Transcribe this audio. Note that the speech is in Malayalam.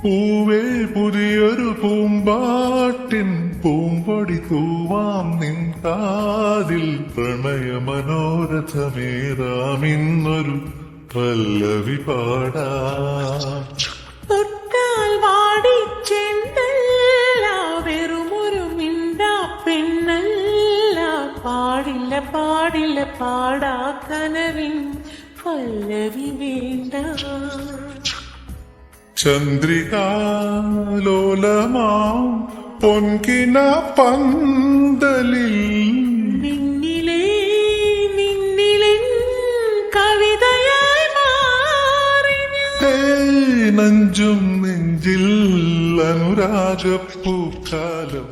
പൂവേ പുതിയൊരു പൂമ്പാട്ടിൻ പൂമ്പൊടി തൂവാം നിൻ കാതിൽ പ്രണയ മനോരഥമേറാമിന്നൊരു പല്ലവി പാടാം. തൊട്ടാൽ വാടിച്ചെന്തല്ല വെറുമൊരു മിണ്ടാ പെണ്ണല്ല പാടില്ല പാടില്ല പാടാ കനവിൻ പല്ലവി വേണ്ട. ചന്ദ്രികാലോലമാം പൊൻകിന പന്തലിൽ നിന്നിലെ കവിതയായി മാറി നഞ്ചും നെഞ്ചിൽ അനുരാഗപ്പൂക്കാലം